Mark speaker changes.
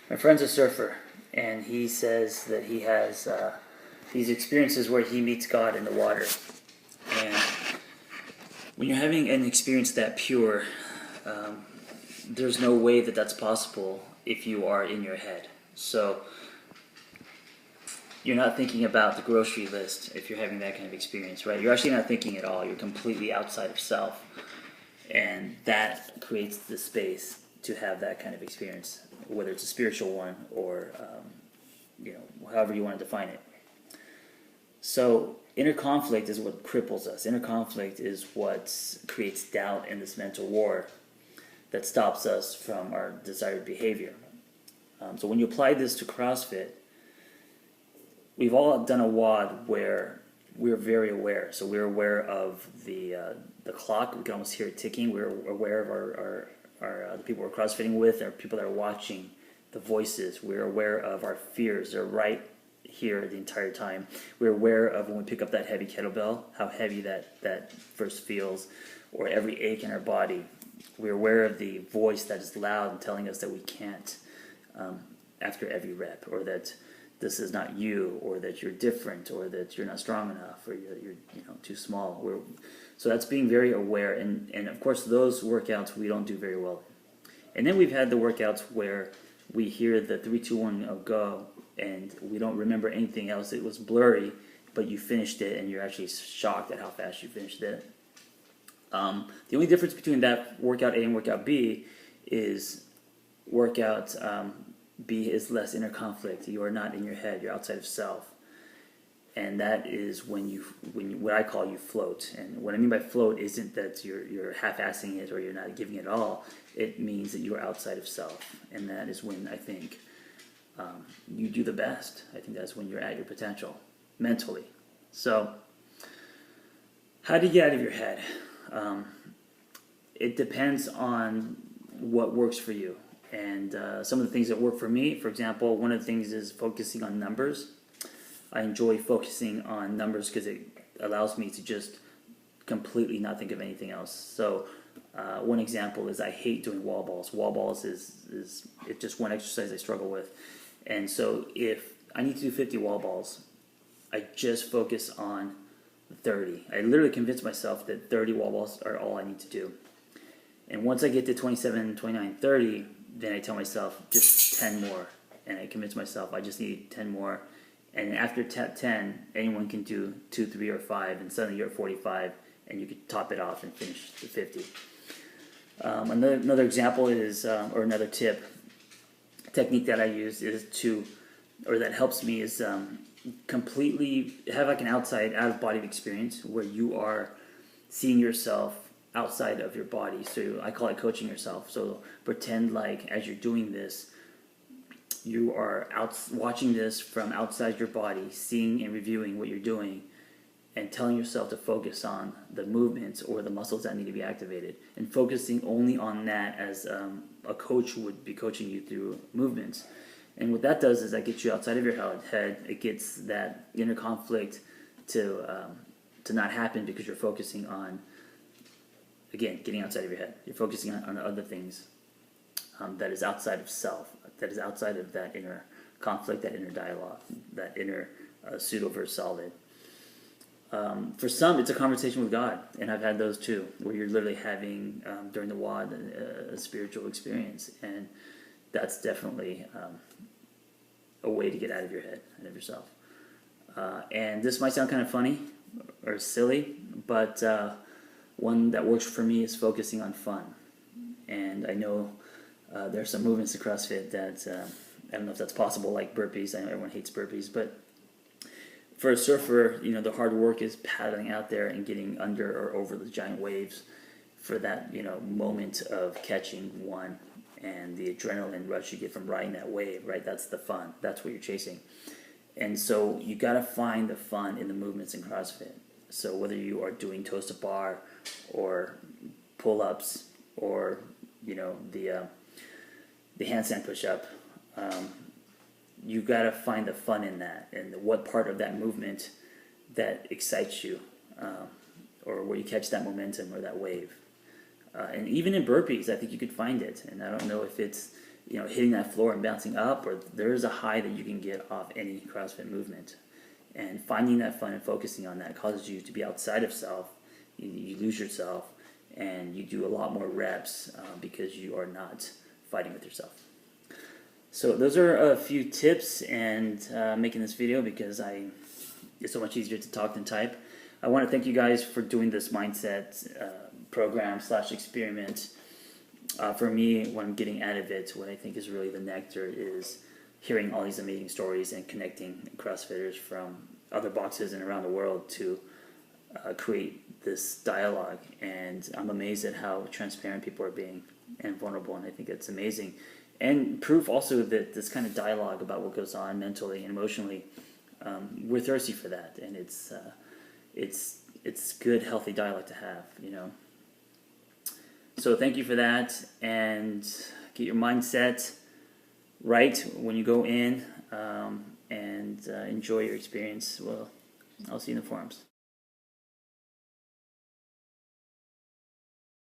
Speaker 1: My friend's a surfer, and he says that he has these experiences where he meets God in the water. And when you're having an experience that pure, um, there's no way that that's possible if you are in your head. So you're not thinking about the grocery list if you're having that kind of experience, right? You're actually not thinking at all. You're completely outside of self. And that creates the space to have that kind of experience, whether it's a spiritual one or however you want to define it. So inner conflict is what cripples us. Inner conflict is what creates doubt in this mental war that stops us from our desired behavior. So when you apply this to CrossFit, we've all done a WOD where we're very aware. So we're aware of the clock. We can almost hear it ticking. We're aware of our the people we're CrossFitting with, our people that are watching, the voices. We're aware of our fears. They're right here the entire time. We're aware of when we pick up that heavy kettlebell, how heavy that first feels, or every ache in our body. We're aware of the voice that is loud and telling us that we can't after every rep, or that this is not you, or that you're different, or that you're not strong enough, or you're too small. So that's being very aware, and of course those workouts we don't do very well. And then we've had the workouts where we hear the 3, 2, 1 go, and we don't remember anything else. It was blurry, but you finished it, and you're actually shocked at how fast you finished it. The only difference between that workout A and workout B is workout B is less inner conflict. You are not in your head. You're outside of self, and that is when you what I call you float. And what I mean by float isn't that you're half-assing it or you're not giving it all. It means that you are outside of self, and that is when I think you do the best. I think that's when you're at your potential mentally. So, how do you get out of your head? It depends on what works for you. And some of the things that work for me, for example, one of the things is focusing on numbers. I enjoy focusing on numbers because it allows me to just completely not think of anything else. So one example is I hate doing wall balls. Wall balls is it's just one exercise I struggle with. And so if I need to do 50 wall balls, I just focus on 30. I literally convince myself that 30 wall balls are all I need to do. And once I get to 27, 29, 30, then I tell myself just 10 more. And I convince myself I just need 10 more. And after 10, anyone can do 2, 3, or 5, and suddenly you're at 45, and you could top it off and finish the 50. Another example is, or another technique that I use is that helps me is completely have like an out of body experience where you are seeing yourself outside of your body. So I call it coaching yourself. So pretend like as you're doing this, you are watching this from outside your body, seeing and reviewing what you're doing, and telling yourself to focus on the movements or the muscles that need to be activated, and focusing only on that as a coach would be coaching you through movements. And what that does is that gets you outside of your head. It gets that inner conflict to not happen because you're focusing on, again, getting outside of your head. You're focusing on other things that is outside of self, that is outside of that inner conflict, that inner dialogue, that inner pseudo versus solid. For some, it's a conversation with God, and I've had those too, where you're literally having, during the WOD, a spiritual experience, and that's definitely a way to get out of your head, out of yourself. And this might sound kind of funny or silly, but one that works for me is focusing on fun. And I know there are some movements in CrossFit that, I don't know if that's possible, like burpees. I know everyone hates burpees, but for a surfer, the hard work is paddling out there and getting under or over the giant waves for that, moment of catching one and the adrenaline rush you get from riding that wave, right? That's the fun. That's what you're chasing. And so you got to find the fun in the movements in CrossFit. So whether you are doing toes to bar or pull-ups or, the handstand push-up, you got to find the fun in that and what part of that movement that excites you, or where you catch that momentum or that wave. And even in burpees, I think you could find it. And I don't know if it's hitting that floor and bouncing up, or there is a high that you can get off any CrossFit movement. And finding that fun and focusing on that causes you to be outside of self. You lose yourself, and you do a lot more reps because you are not fighting with yourself. So those are a few tips, and making this video because it's so much easier to talk than type. I want to thank you guys for doing this mindset program / experiment. For me, what I'm getting out of it, what I think is really the nectar, is hearing all these amazing stories and connecting CrossFitters from other boxes and around the world to create this dialogue. And I'm amazed at how transparent people are being and vulnerable, and I think it's amazing. And proof also that this kind of dialogue about what goes on mentally and emotionally, we're thirsty for that, and it's good, healthy dialogue to have, So thank you for that, and get your mindset right when you go in, and enjoy your experience. Well, I'll see you in the forums.